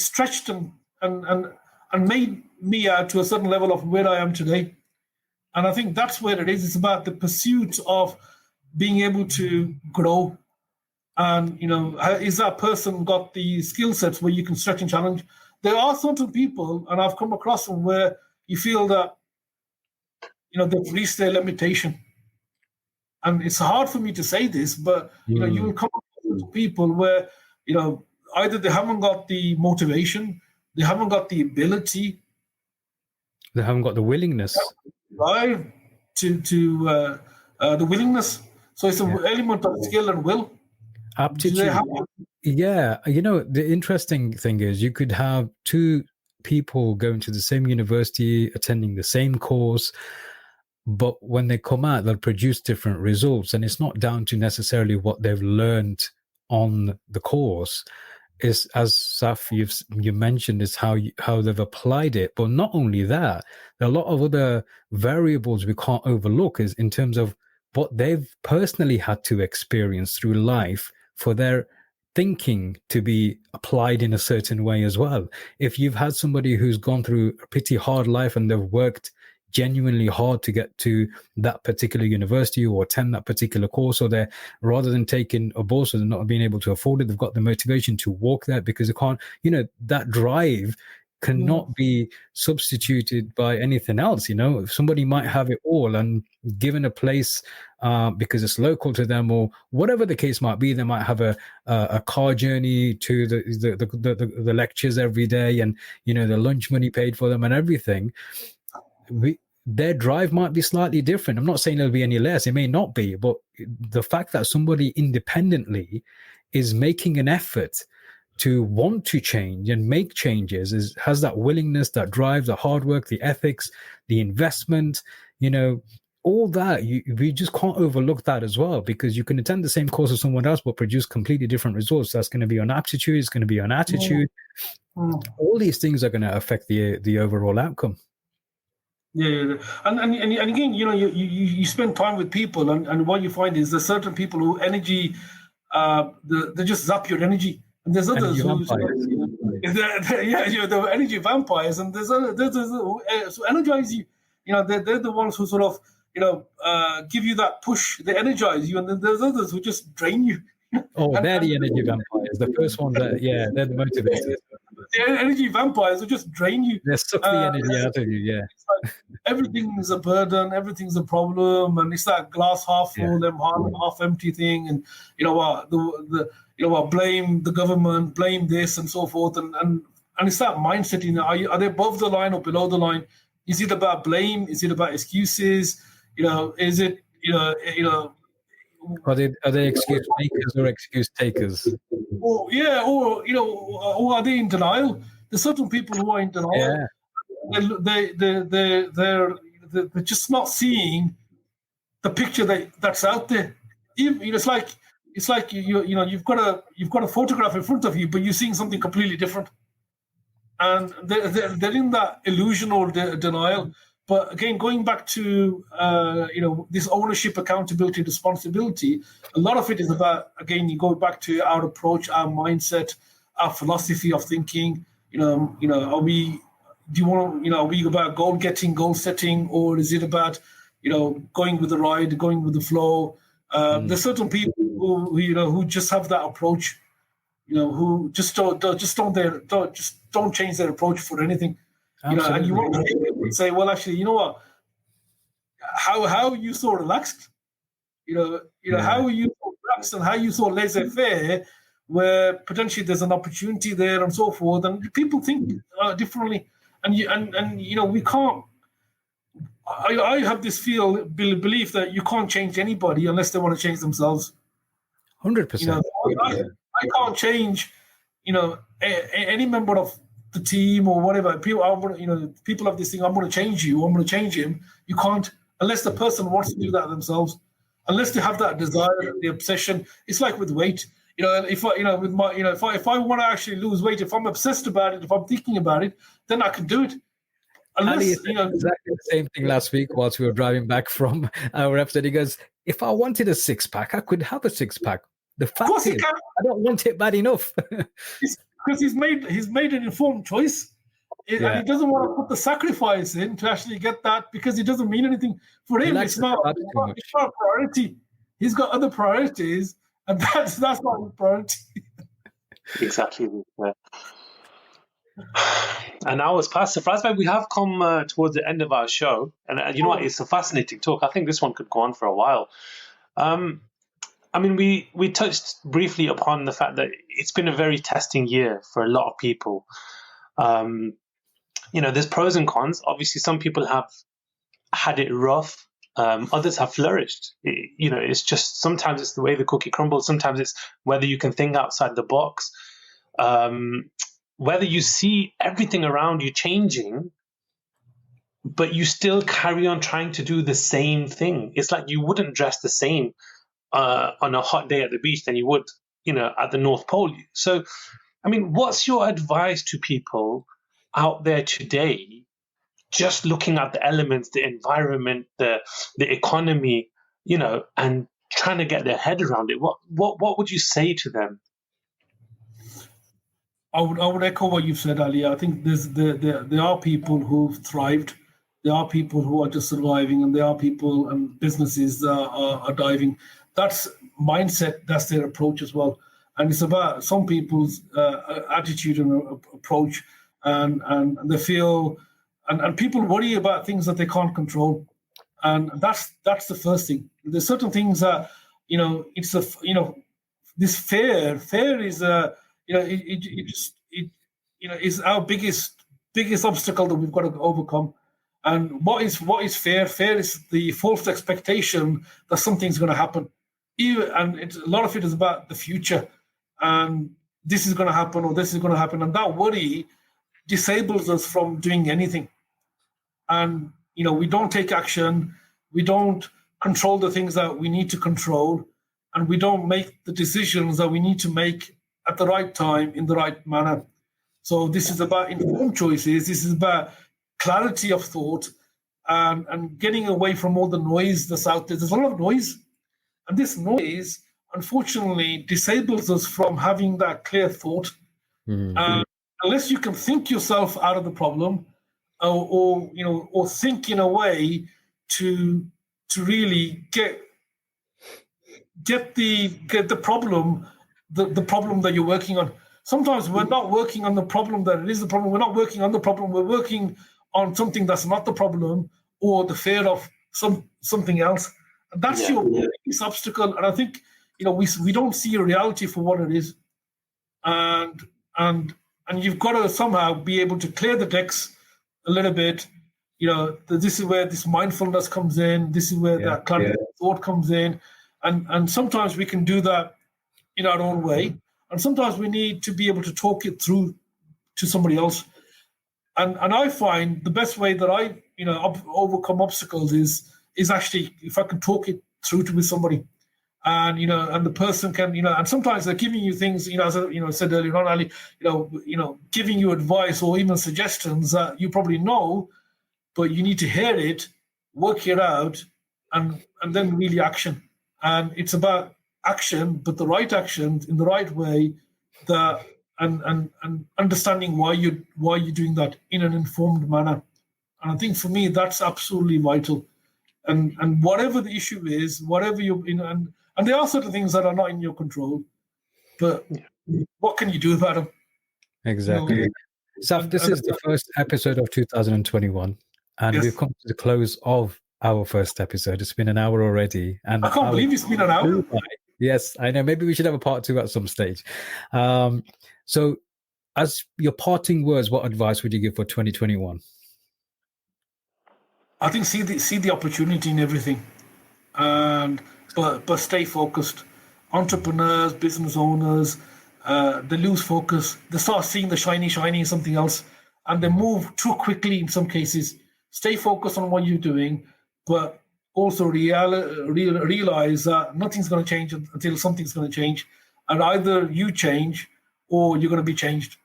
stretched and made me out to a certain level of where I am today. And I think that's where it is. It's about the pursuit of being able to grow. And, is that person got the skill sets where you can stretch and challenge? There are certain people, and I've come across them, where you feel that, they've reached their limitation. And it's hard for me to say this, but, you will come across people where, either they haven't got the motivation, they haven't got the ability, they haven't got the willingness, right, to the willingness. So it's an element of skill and will. Aptitude. Yeah, the interesting thing is you could have two people going to the same university, attending the same course, but when they come out, they'll produce different results. And it's not down to necessarily what they've learned on the course. Is, as Saf, you mentioned, is how they've applied it. But not only that, there are a lot of other variables we can't overlook is in terms of what they've personally had to experience through life for their thinking to be applied in a certain way as well. If you've had somebody who's gone through a pretty hard life and they've worked genuinely hard to get to that particular university or attend that particular course, or they're, rather than taking a bus and not being able to afford it, they've got the motivation to walk there because they can't, that drive cannot be substituted by anything else. If somebody might have it all and given a place because it's local to them or whatever the case might be, they might have a car journey to the lectures every day, and the lunch money paid for them and everything. Their drive might be slightly different. I'm not saying it'll be any less. It may not be, but the fact that somebody independently is making an effort to want to change and make changes has that willingness, that drive, the hard work, the ethics, the investment, all that. We just can't overlook that as well, because you can attend the same course as someone else but produce completely different results. That's going to be on aptitude. It's going to be on attitude. All these things are going to affect the overall outcome. Yeah, and again, you spend time with people, and what you find is there's certain people who energy, they just zap your energy, and there's others who, they're energy vampires, and there's others who energize you. They're the ones who sort of give you that push, they energize you, and then there's others who just drain you. They're the energy vampires. The first one, they're the motivators. The energy vampires will just drain you. They suck the energy out of you. Yeah, it's like everything's a burden, everything's a problem, and it's that glass half full, half empty thing. And blame the government, blame this, and so forth. And it's that mindset. Are they above the line or below the line? Is it about blame? Is it about excuses? Is it Are they excuse makers or excuse takers? Or are they in denial? There's certain people who are in denial. Yeah. They're just not seeing the picture that's out there. It's like you've got a photograph in front of you, but you're seeing something completely different. and they're in that illusion or denial. But again, going back to this ownership, accountability, responsibility, a lot of it is about, again, you go back to our approach, our mindset, our philosophy of thinking. Are we about goal getting, goal setting, or is it about going with the ride, going with the flow? There's certain people who just have that approach, who just don't change their approach for anything. Absolutely. And you want to say, well, actually, you know what? How are you so relaxed? How are you so relaxed and how are you so laissez-faire, where potentially there's an opportunity there and so forth, and people think differently, and we can't. I have this belief that you can't change anybody unless they want to change themselves. 100%. I can't change, any member of the team or whatever. People have this thing. I'm going to change you. I'm going to change him. You can't unless the person wants to do that themselves. Unless they have that desire, the obsession. It's like with weight. If I want to actually lose weight, if I'm obsessed about it, if I'm thinking about it, then I can do it. Ali, exactly the same thing last week whilst we were driving back from our episode. He goes, if I wanted a six-pack, I could have a six-pack. The fact is, I don't want it bad enough. Because he's made an informed choice, and he doesn't want to put the sacrifice in to actually get that, because it doesn't mean anything for him. It's not a priority. He's got other priorities, and that's not his priority. Exactly. An hour's passed. Safaraz, we have come towards the end of our show, and you know what? It's a fascinating talk. I think this one could go on for a while. We touched briefly upon the fact that it's been a very testing year for a lot of people. There's pros and cons. Obviously, some people have had it rough. Others have flourished. It's just sometimes it's the way the cookie crumbles. Sometimes it's whether you can think outside the box. Whether you see everything around you changing, but you still carry on trying to do the same thing. It's like you wouldn't dress the same on a hot day at the beach than you would, at the North Pole. So, what's your advice to people out there today, just looking at the elements, the environment, the economy, and trying to get their head around it? What would you say to them? I would echo what you've said, Ali. I think there are people who've thrived. There are people who are just surviving, and there are people and businesses that are diving. That's mindset. That's their approach as well. And it's about some people's attitude and approach, and they feel, and people worry about things that they can't control, and that's the first thing. There's certain things that this fear is is our biggest obstacle that we've got to overcome. And what is fear? Fear is the false expectation that something's going to happen. A lot of it is about the future, and this is going to happen or this is going to happen, and that worry disables us from doing anything. And we don't take action, we don't control the things that we need to control, and we don't make the decisions that we need to make at the right time in the right manner. So this is about informed choices. This is about clarity of thought, and getting away from all the noise that's out there. There's a lot of noise, and this noise, unfortunately, disables us from having that clear thought. Mm-hmm. Unless you can think yourself out of the problem, or think in a way to really get the problem. The problem that you're working on. Sometimes we're not working on the problem that it is the problem. We're not working on the problem. We're working on something that's not the problem, or the fear of something else. And that's your biggest obstacle. And I think we don't see a reality for what it is. And you've got to somehow be able to clear the decks a little bit. This is where this mindfulness comes in. This is where that clarity of thought comes in. And sometimes we can do that in our own way, and sometimes we need to be able to talk it through to somebody else. And I find the best way that I overcome obstacles is actually if I can talk it through with somebody, and and the person can, and sometimes they're giving you things, as I said earlier on, Ali, giving you advice or even suggestions that you probably know, but you need to hear it, work it out, and then really action. And it's about action, but the right action in the right way, and understanding why you're doing that in an informed manner. And I think for me that's absolutely vital. And whatever the issue is, whatever and there are certain things that are not in your control, but what can you do about them? Exactly. Saf, this is the first episode of 2021, and we've come to the close of our first episode. It's been an hour already, and I can't believe it's been an hour. Yes, I know. Maybe we should have a part 2 at some stage. So, as your parting words, what advice would you give for 2021? I think see the opportunity in everything, and but stay focused. Entrepreneurs, business owners, they lose focus. They start seeing the shiny in something else, and they move too quickly in some cases. Stay focused on what you're doing, but also realize that nothing's going to change until something's going to change, and either you change or you're going to be changed.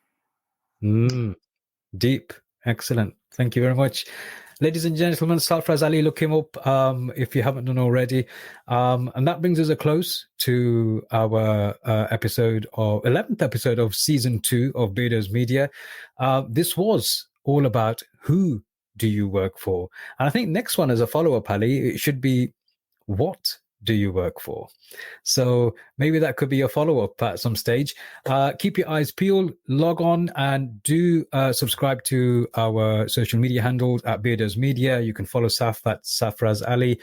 Deep. Excellent. Thank you very much. Ladies and gentlemen, Safaraz Ali, look him up if you haven't done already. And that brings us a close to our 11th episode of season 2 of Beardos Media. This was all about who do you work for? And I think next one as a follow-up, Ali, it should be what do you work for? So maybe that could be a follow-up at some stage. Keep your eyes peeled, log on and do subscribe to our social media handles at Beardos Media. You can follow Saf at Safaraz Ali.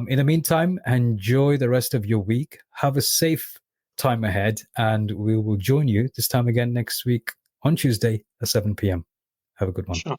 In the meantime, enjoy the rest of your week. Have a safe time ahead, and we will join you this time again next week on Tuesday at 7 p.m. Have a good one. Sure.